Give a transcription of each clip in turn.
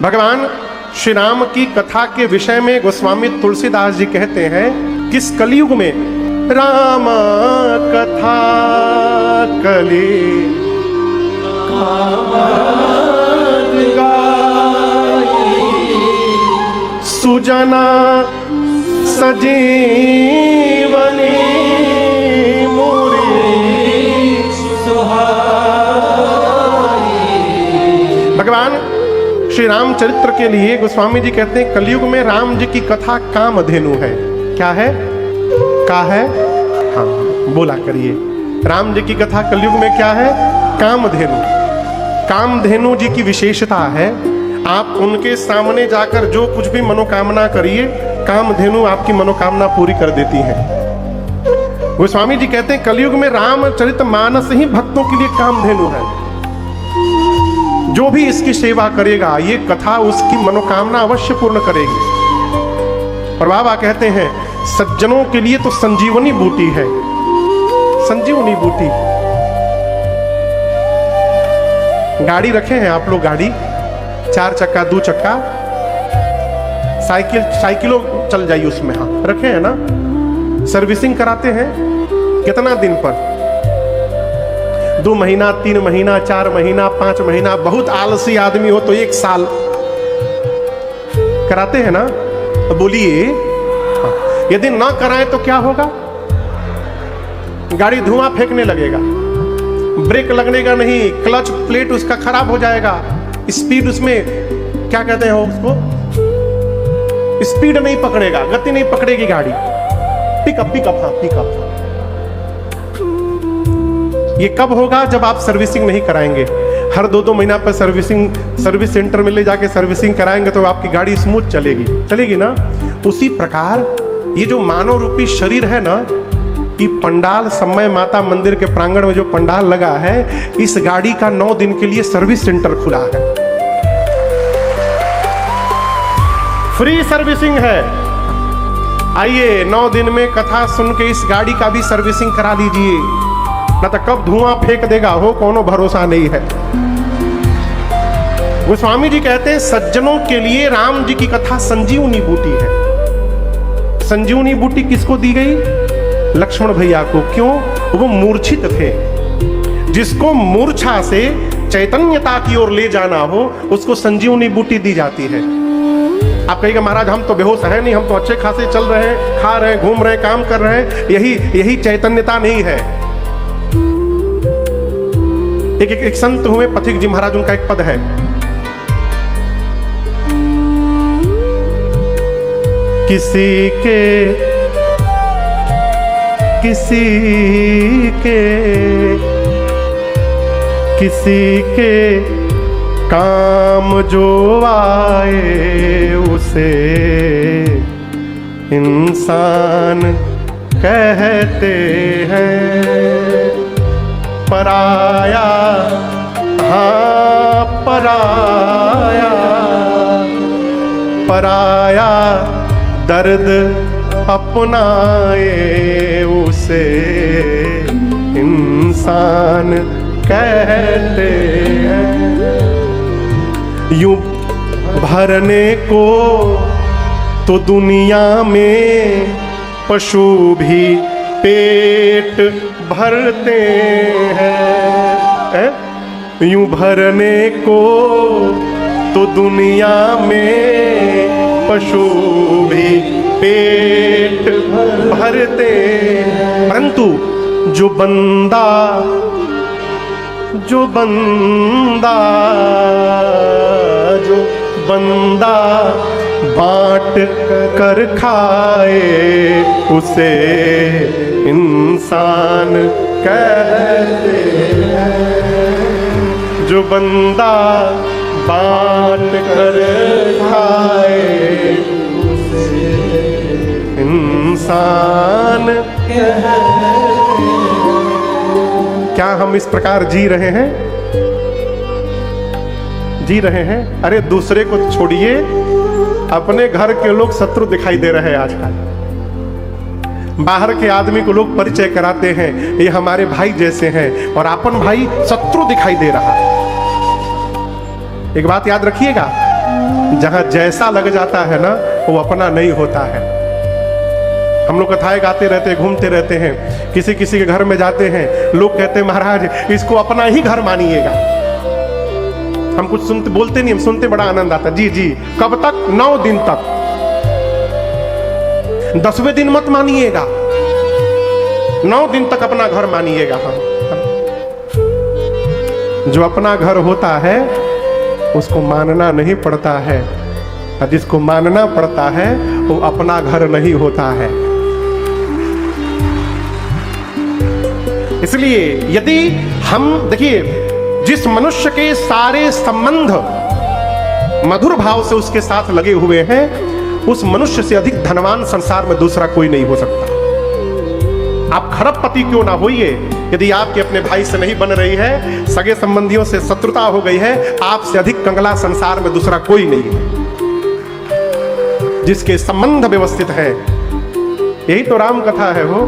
भगवान श्री राम की कथा के विषय में गोस्वामी तुलसीदास जी कहते हैं किस कलयुग में राम कथा कली सुजना सजीवनी भगवान श्री रामचरित्र के लिए गोस्वामी जी कहते हैं कलयुग में राम जी की कथा कामधेनु है। क्या है? का है? हाँ, बोला करिए। राम जी की कथा कलयुग में क्या है? कामधेनु। कामधेनु जी की विशेषता है आप उनके सामने जाकर जो कुछ भी मनोकामना करिए, कामधेनु आपकी मनोकामना पूरी कर देती है। गोस्वामी जी कहते हैं कलयुग में रामचरितमानस ही भक्तों के लिए कामधेनु है। जो भी इसकी सेवा करेगा ये कथा उसकी मनोकामना अवश्य पूर्ण करेगी। और बाबा कहते हैं सज्जनों के लिए तो संजीवनी बूटी है। संजीवनी बूटी। गाड़ी रखे हैं आप लोग? गाड़ी 4 चक्का 2 चक्का साइकिलों चल जाइए उसमें। हाँ रखे हैं ना? सर्विसिंग कराते हैं कितना दिन पर? 2 महीना 3 महीना 4 महीना 5 महीना, बहुत आलसी आदमी हो तो 1 साल कराते हैं ना? तो बोलिए यदि ना कराएं तो क्या होगा? गाड़ी धुआं फेंकने लगेगा, ब्रेक लगनेगा नहीं, क्लच प्लेट उसका खराब हो जाएगा, स्पीड उसमें क्या कहते हैं उसको, स्पीड नहीं पकड़ेगा, गति नहीं पकड़ेगी गाड़ी। पिकअप। हाँ पिकअप। ये कब होगा? जब आप सर्विसिंग नहीं कराएंगे। हर 2-2 महीना पर सर्विस सेंटर में ले जाके सर्विसिंग कराएंगे तो आपकी गाड़ी स्मूथ चलेगी ना? उसी प्रकार ये जो मानव रूपी शरीर है ना, ये पंडाल समय माता मंदिर के प्रांगण में जो पंडाल लगा है, इस गाड़ी का 9 दिन के लिए सर्विस सेंटर खुला है। फ्री सर्विसिंग है। आइए 9 दिन में कथा सुन के इस गाड़ी का भी सर्विसिंग करा लीजिए, ना तो कब धुआं फेंक देगा हो कोनो भरोसा नहीं है। गोस्वामी जी कहते हैं सज्जनों के लिए राम जी की कथा संजीवनी बूटी है। संजीवनी बूटी किसको दी गई? लक्ष्मण भैया को। क्यों? वो मूर्छित थे। जिसको मूर्छा से चैतन्यता की ओर ले जाना हो उसको संजीवनी बूटी दी जाती है। आप कहिएगा महाराज हम तो बेहोश हैं नहीं, हम तो अच्छे खासे चल रहे हैं, खा रहे हैं, घूम रहे हैं, काम कर रहे हैं। यही चैतन्यता नहीं है। एक संत हुए पथिक जी महाराज, उनका एक पद है, किसी के काम जो आए उसे इंसान कहते हैं। पराया, हाँ पराया दर्द अपनाए उसे इंसान कहते हैं। यूं भरने को तो दुनिया में पशु भी पेट भरते हैं। यूं भरने को तो दुनिया में पशु भी पेट भरते हैं, परंतु जो बंदा बांट कर खाए उसे इंसान कहते हैं। जो बंदा बांट कर खाए उसे इंसान कहते हैं। क्या हम इस प्रकार जी रहे हैं? अरे दूसरे को छोड़िए, अपने घर के लोग शत्रु दिखाई दे रहे हैं आजकल। बाहर के आदमी को लोग परिचय कराते हैं ये हमारे भाई जैसे हैं, और अपन भाई शत्रु दिखाई दे रहा है। एक बात याद रखिएगा, जहां जैसा लग जाता है ना वो अपना नहीं होता है। हम लोग कथाएं गाते रहते हैं, घूमते रहते हैं, किसी किसी के घर में जाते हैं, लोग कहते हैं महाराज इसको अपना ही घर मानिएगा। हम कुछ सुनते बोलते नहीं, हम सुनते बड़ा आनंद आता। जी जी, कब तक? 9 दिन तक। 10वें दिन मत मानिएगा, 9 दिन तक अपना घर मानिएगा। जो अपना घर होता है उसको मानना नहीं पड़ता है, और जिसको मानना पड़ता है वो अपना घर नहीं होता है। इसलिए यदि हम देखिए, जिस मनुष्य के सारे संबंध मधुर भाव से उसके साथ लगे हुए हैं, उस मनुष्य से अधिक धनवान संसार में दूसरा कोई नहीं हो सकता। आप खरबपति क्यों ना होइए, यदि आपके अपने भाई से नहीं बन रही है, सगे संबंधियों से शत्रुता हो गई है, आपसे अधिक कंगला संसार में दूसरा कोई नहीं है। जिसके संबंध व्यवस्थित है, यही तो राम कथा है। वो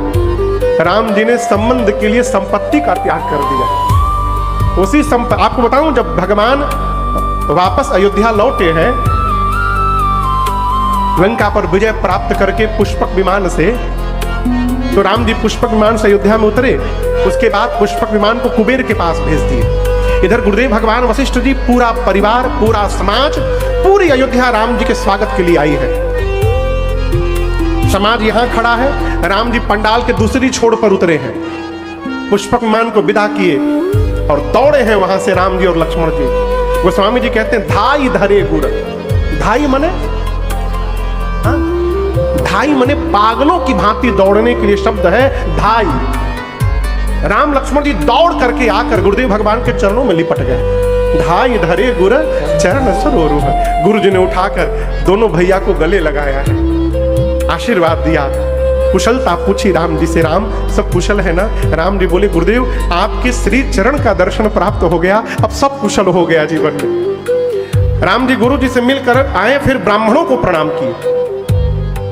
राम जी ने संबंध के लिए संपत्ति का त्याग कर दिया। उसी आपको बताऊं, जब भगवान वापस अयोध्या लौटे हैं, लंका पर विजय प्राप्त करके पुष्पक विमान से, तो राम जी पुष्पक विमान से अयोध्या में उतरे। उसके बाद पुष्पक विमान को कुबेर के पास भेज दिए। इधर गुरुदेव भगवान वशिष्ठ जी, पूरा परिवार, पूरा समाज, पूरी अयोध्या राम जी के स्वागत के लिए आई है। समाज यहां खड़ा है, राम जी पंडाल के दूसरी छोर पर उतरे हैं, पुष्पक विमान को विदा किए और दौड़े हैं वहां से राम जी और लक्ष्मण जी। गोस्वामी जी कहते हैं धाई धरे गुर। धाई मने, धाई मने पागलों की भांति दौड़ने के लिए शब्द है धाई। राम लक्ष्मण जी दौड़ करके आकर गुरुदेव भगवान के चरणों में लिपट गए। धाई धरे गुर चरण सरोरुह। गुरु जी ने उठाकर दोनों भैया को गले लगाया है, आशीर्वाद दिया, कुशलता पूछी राम जी से। राम सब कुशल है ना? राम जी बोले गुरुदेव आपके श्री चरण का दर्शन प्राप्त हो गया, अब सब कुशल हो गया जीवन में। राम जी गुरु जी से मिलकर आए, फिर ब्राह्मणों को प्रणाम किए।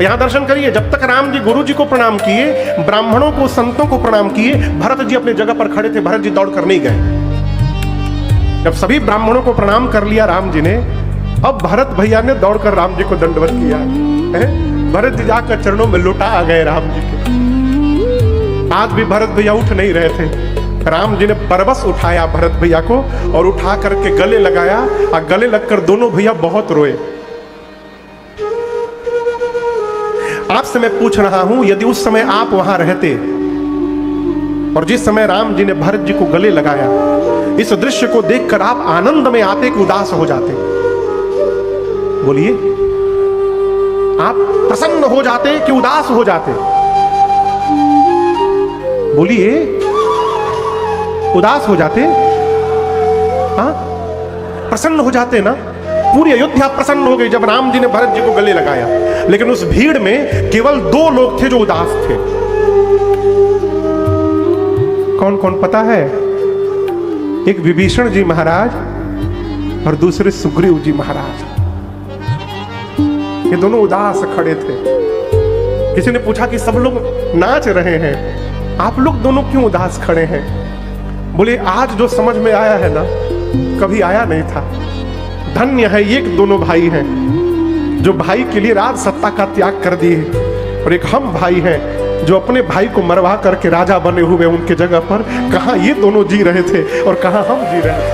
यहां दर्शन करिए, जब तक राम जी गुरु जी को प्रणाम किए, ब्राह्मणों को, संतों को प्रणाम किए, भरत जी अपने जगह पर खड़े थे, भरत जी दौड़ कर नहीं गए। जब सभी ब्राह्मणों को प्रणाम कर लिया राम जी ने, अब भरत भैया ने दौड़कर राम जी को दंडवत किया है। भरत जी जाकर चरणों में लौटा आ गए राम जी के। आज भी भरत भैया उठ नहीं रहे थे। राम जी ने परवश उठाया भरत भैया को और उठा करके गले लगाया, और गले लगकर दोनों भैया बहुत रोए। आपसे मैं पूछ रहा हूं, यदि उस समय आप वहां रहते और जिस समय राम जी ने भरत जी को गले लगाया, इस दृश्य को देखकर आप आनंद में आते कि उदास हो जाते? बोलिए, आप प्रसन्न हो जाते कि उदास हो जाते? बोलिए, उदास हो जाते? हाँ, प्रसन्न हो जाते ना? पूरी अयोध्या प्रसन्न हो गई जब राम जी ने भरत जी को गले लगाया। लेकिन उस भीड़ में केवल 2 लोग थे जो उदास थे। कौन कौन पता है? एक विभीषण जी महाराज और दूसरे सुग्रीव जी महाराज। ये दोनों उदास खड़े थे। किसी ने पूछा कि सब लोग नाच रहे हैं, आप लोग दोनों क्यों उदास खड़े हैं? बोले आज जो समझ में आया है ना, कभी आया नहीं था। धन्य है ये दोनों भाई हैं जो भाई के लिए राज सत्ता का त्याग कर दिए, और एक हम भाई हैं जो अपने भाई को मरवा करके राजा बने हुए उनके जगह पर। कहां ये दोनों जी रहे थे और कहां हम जी रहे थे।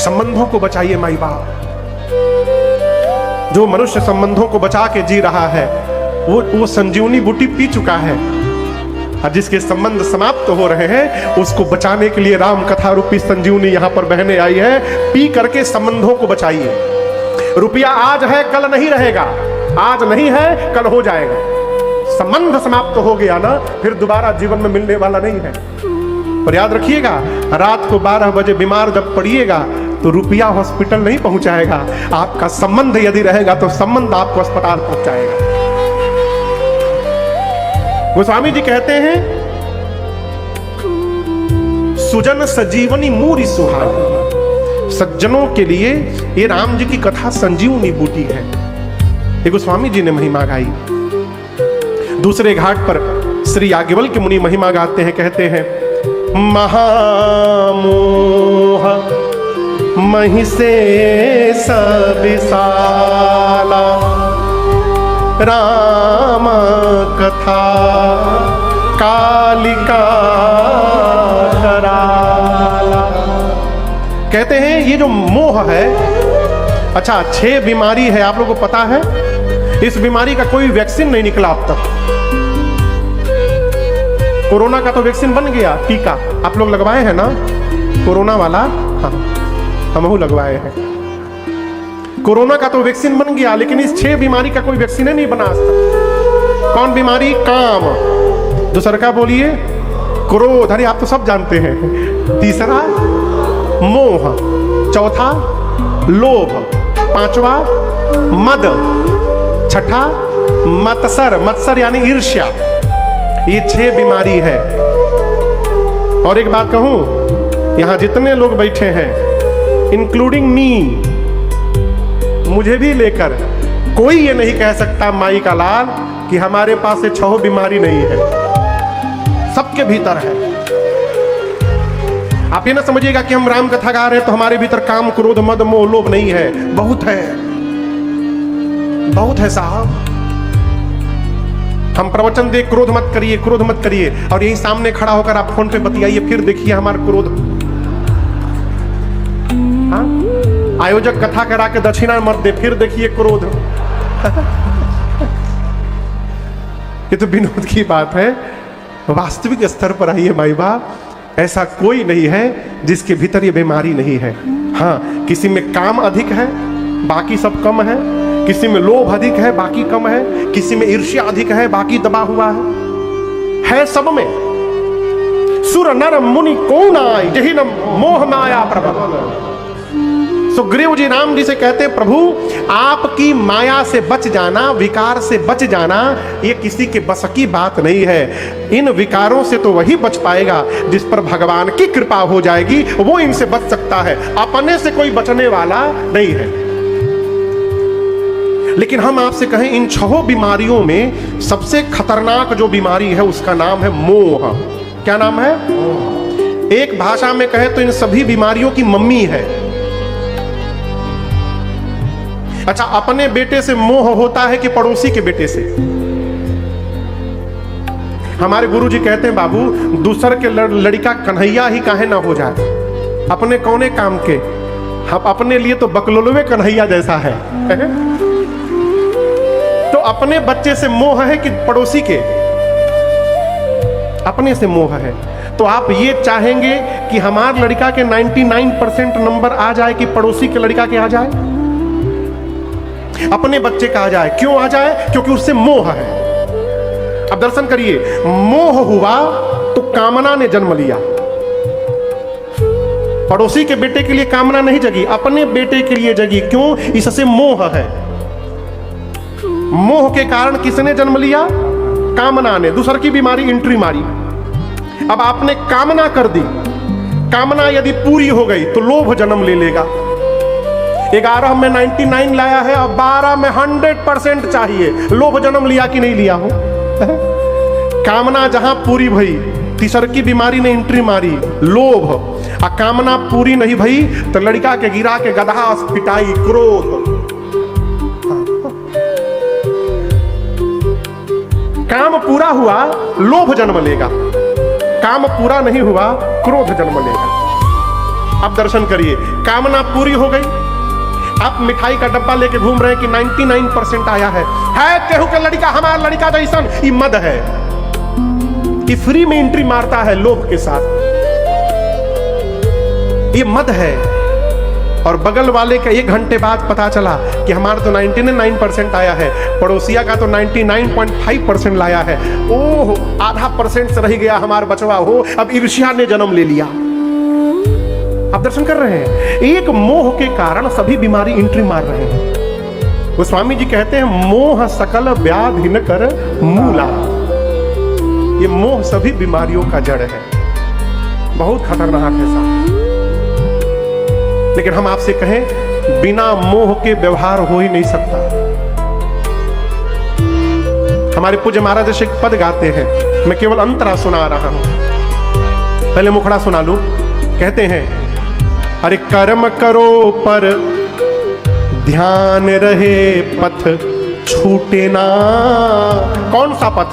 संबंधों को बचाइए माई बाप। जो मनुष्य संबंधों को बचा के जी रहा है वो संजीवनी बूटी पी चुका है, और जिसके संबंध समाप्त हो रहे हैं उसको बचाने के लिए राम कथा रूपी संजीवनी यहां पर बहने आई है। पी करके संबंधों को बचाइए। रुपया आज है कल नहीं रहेगा, आज नहीं है कल हो जाएगा। संबंध समाप्त हो गया ना, फिर दोबारा जीवन में मिलने वाला नहीं है। और याद रखिएगा, रात को 12 बजे बीमार जब पड़िएगा तो रुपया हॉस्पिटल नहीं पहुंचाएगा, आपका संबंध यदि रहेगा तो संबंध आपको अस्पताल पहुंचाएगा। गोस्वामी जी कहते हैं सुजन सजीवनी मूरी सुहानी। सज्जनों के लिए ये राम जी की कथा संजीवनी बूटी है। ये गोस्वामी जी ने महिमा गाई। दूसरे घाट पर श्री याज्ञवल्क्य मुनि महिमा गाते हैं, कहते हैं महामोह महिषे सविशाला राम कथा कालिका कराला। कहते हैं ये जो मोह है, अच्छा 6 बीमारी है, आप लोगों को पता है? इस बीमारी का कोई वैक्सीन नहीं निकला अब तक। कोरोना का तो वैक्सीन बन गया, टीका आप लोग लगवाए हैं ना, कोरोना वाला? हाँ, हम लगवाए हैं। कोरोना का तो वैक्सीन बन गया, लेकिन इस 6 बीमारी का कोई वैक्सीन नहीं बना आज तक। कौन बीमारी? काम। दूसरा का बोलिए? क्रोध, अरे आप तो सब जानते हैं। तीसरा मोह, चौथा लोभ, पांचवा मद, छठा मत्सर, मत्सर यानी ईर्ष्या। ये 6 बीमारी है। और एक बात कहूं, यहां जितने लोग बैठे हैं इंक्लूडिंग मी, मुझे भी लेकर, कोई ये नहीं कह सकता माई का लाल कि हमारे पास ये 6 बीमारी नहीं है। सबके भीतर है। आप ये ना समझिएगा कि हम राम कथा गा रहे हैं तो हमारे भीतर काम क्रोध मद मोह लोभ नहीं है। बहुत है, बहुत है साहब। हम प्रवचन दे क्रोध मत करिए, क्रोध मत करिए, और यही सामने खड़ा होकर आप फोन पे बतियाइए, फिर देखिए हमारा क्रोध। हाँ? आयोजक कथा करा के दक्षिणा मत दे, फिर देखिए क्रोध। ये तो विनोद की बात है। वास्तविक स्तर पर आइए माई बाप, ऐसा कोई नहीं है जिसके भीतर ये बीमारी नहीं है। हाँ, किसी में काम अधिक है, बाकी सब कम है। किसी में लोभ अधिक है, बाकी कम है। किसी में ईर्ष्या अधिक है, बाकी दबा हुआ है सब में। सुर नर मुनि कौन आए, यही न मोह माया प्रभु। सुग्रीव जी राम जी से कहते हैं, प्रभु आपकी माया से बच जाना, विकार से बच जाना, ये किसी के बस की बात नहीं है। इन विकारों से तो वही बच पाएगा जिस पर भगवान की कृपा हो जाएगी, वो इनसे बच सकता है। अपने से कोई बचने वाला नहीं है। लेकिन हम आपसे कहें, इन 6 बीमारियों में सबसे खतरनाक जो बीमारी है उसका नाम है मोह। क्या नाम है? एक भाषा में कहें तो इन सभी बीमारियों की मम्मी है। अच्छा, अपने बेटे से मोह होता है कि पड़ोसी के बेटे से? हमारे गुरुजी कहते हैं, बाबू दूसर के लड़का कन्हैया ही काहे ना हो जाए, अपने कौने काम के। हम अपने लिए तो बकलोलवे कन्हैया जैसा है। तो अपने बच्चे से मोह है कि पड़ोसी के? अपने से मोह है। तो आप ये चाहेंगे कि हमारे लड़का के 99% नंबर आ जाए कि पड़ोसी के लड़का के आ जाए? अपने बच्चे का आ जाए। क्यों आ जाए? क्योंकि उससे मोह है। अब दर्शन करिए, मोह हुआ तो कामना ने जन्म लिया। पड़ोसी के बेटे के लिए कामना नहीं जगी, अपने बेटे के लिए जगी। क्यों? इससे मोह है। मोह के कारण किसने जन्म लिया? कामना ने। दूसर की बीमारी एंट्री मारी। अब आपने कामना कर दी, कामना यदि पूरी हो गई तो लोभ जन्म ले लेगा। 11 में 99 लाया है, अब 12 में 100% चाहिए। लोभ जन्म लिया कि नहीं लिया हो? कामना जहां पूरी भई, तीसर की बीमारी ने एंट्री मारी, लोभ। आ कामना पूरी नहीं भई तो लड़का के गिरा के गधा पिटाई, क्रोध। काम पूरा हुआ लोभ जन्म लेगा, काम पूरा नहीं हुआ क्रोध जन्म लेगा। अब दर्शन करिए, कामना पूरी हो गई, आप मिठाई का डब्बा लेके घूम रहे हैं कि 99% आया है केहू के लड़का हमारा लड़का जैसन, ये मद है। ये फ्री में एंट्री मारता है लोभ के साथ, ये मद है। और बगल वाले का 1 घंटे बाद पता चला कि हमारा तो 99% आया है, पड़ोसिया का तो 99.5% लाया है। ओह, आधा % से रह गया हमारा बचवा हो। अब ईर्ष्या ने जन्म ले लिया। आप दर्शन कर रहे हैं, एक मोह के कारण सभी बीमारी एंट्री मार रहे हैं। वो स्वामी जी कहते हैं, मोह सकल व्याधि न कर मूला। ये मोह सभी बीमारियों का जड़ है, बहुत खतरनाक है साहब। लेकिन हम आपसे कहें, बिना मोह के व्यवहार हो ही नहीं सकता। हमारे पूज्य महाराज एक पद गाते हैं, मैं केवल अंतरा सुना रहा हूं, पहले मुखड़ा सुना लूं। कहते हैं, अरे कर्म करो पर ध्यान रहे पथ छूटे ना। कौन सा पथ?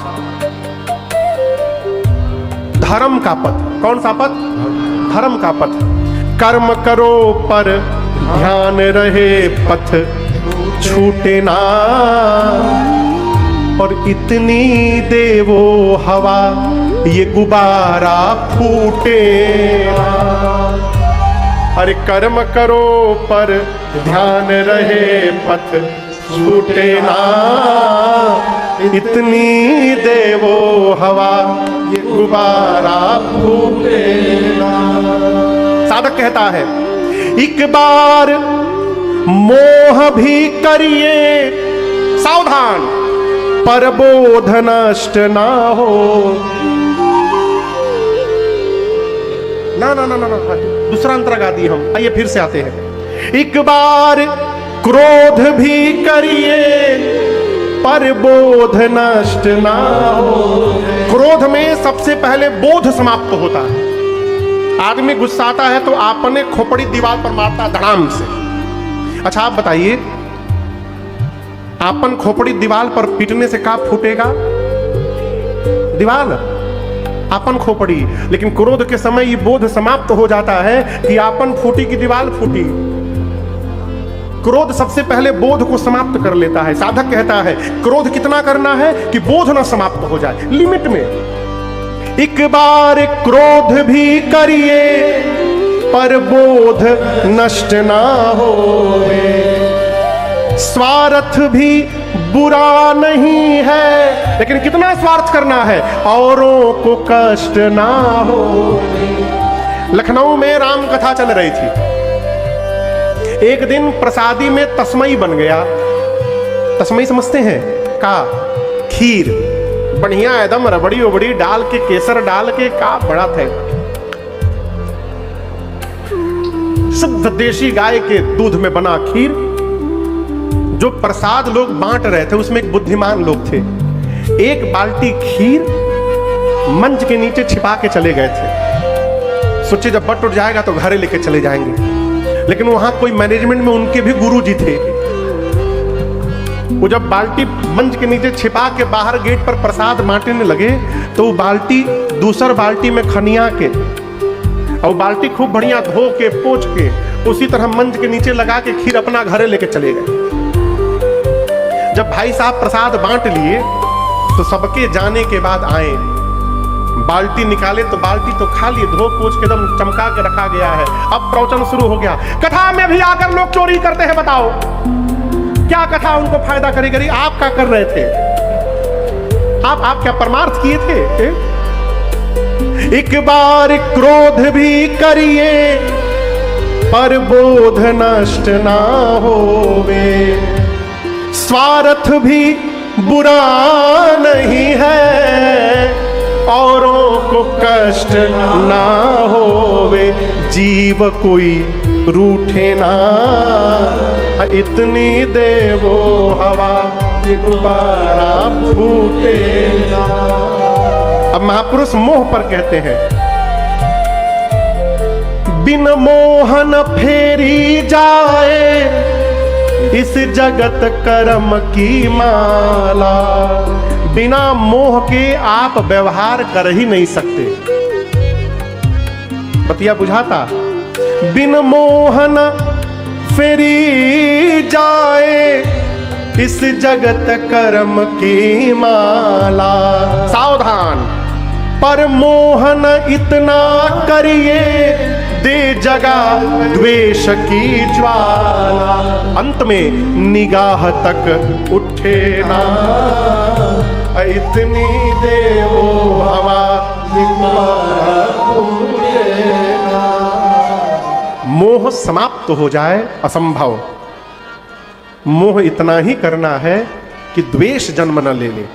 धर्म का पथ। कौन सा पथ? धर्म का पथ। कर्म करो पर ध्यान रहे पथ छूटे ना। और इतनी देवो हवा ये गुब्बारा फूटे ना। अरे कर्म करो पर ध्यान रहे पथ छूटे ना। इतनी देवो हवा ये गुब्बारा फूटे ना। साधक कहता है एक बार मोह भी करिए सावधान, पर बोध नष्ट ना हो। ना ना ना ना ना, दूसरा अंतर गा दी हम। आइए फिर से आते हैं। एक बार क्रोध भी करिए पर बोध नष्ट ना हो। क्रोध में सबसे पहले बोध समाप्त होता है। आदमी गुस्साता है तो आपने खोपड़ी दीवार पर मारता धड़ाम से। अच्छा आप बताइए, आपन खोपड़ी दीवार पर पीटने से का फूटेगा? दीवार, आपन खोपड़ी। लेकिन क्रोध के समय ये बोध समाप्त हो जाता है कि आपन फूटी की दीवार फूटी। क्रोध सबसे पहले बोध को समाप्त कर लेता है। साधक कहता है क्रोध कितना करना है कि बोध ना समाप्त हो जाए, लिमिट में। एक बार क्रोध भी करिए पर बोध नष्ट ना होवे। स्वार्थ भी बुरा नहीं है, लेकिन कितना स्वार्थ करना है? औरों को कष्ट ना हो। लखनऊ में राम कथा चल रही थी। एक दिन प्रसादी में तस्मई बन गया। तस्मई समझते हैं? का खीर बढ़िया एकदम रबड़ी उबड़ी डाल के, केसर डाल के, का बड़ा थे। शुद्ध देशी गाय के दूध में बना खीर। जो प्रसाद लोग बांट रहे थे उसमें एक बुद्धिमान लोग थे। एक बाल्टी खीर मंच के नीचे छिपा के चले गए थे। सोचे जब बट उठ जाएगा तो घरे लेके चले जाएंगे। लेकिन वहां कोई मैनेजमेंट में उनके भी गुरुजी थे। वो जब बाल्टी मंच के नीचे छिपा के बाहर गेट पर प्रसाद बांटने लगे तो वो बाल्टी दूसर बाल्टी में खनिया के और बाल्टी खूब बढ़िया धो के पोंछ के उसी तरह मंच के नीचे लगा के खीर अपना घरे लेके चले गए। जब भाई साहब प्रसाद बांट लिए तो सबके जाने के बाद आए, बाल्टी निकाले तो बाल्टी तो खाली, धो पोंछ के एकदम चमका के रखा गया है। अब प्रवचन शुरू हो गया। कथा में भी आकर लोग चोरी करते हैं, बताओ क्या कथा उनको फायदा करेगी? आप क्या कर रहे थे? आप क्या परमार्थ किए थे? एक बार क्रोध भी करिए पर बोध नष्ट ना होवे। स्वार्थ भी बुरा नहीं है, औरों को कष्ट ना होवे। जीव कोई रूठे ना, इतनी देवो हवा गुब्बारा फूटे ना। अब महापुरुष मोह पर कहते हैं बिन मोहन फेरी जाए इस जगत कर्म की माला। बिना मोह के आप व्यवहार कर ही नहीं सकते। बतिया बुझाता? बिन मोहन फेरी जाए इस जगत कर्म की माला। सावधान, पर मोहन इतना करिए दे जगा द्वेष की ज्वाला। अंत में निगाह तक उठे ना, इतनी देवो हवा मोह समाप्त हो जाए असंभव। मोह इतना ही करना है कि द्वेष जन्म न ले ले।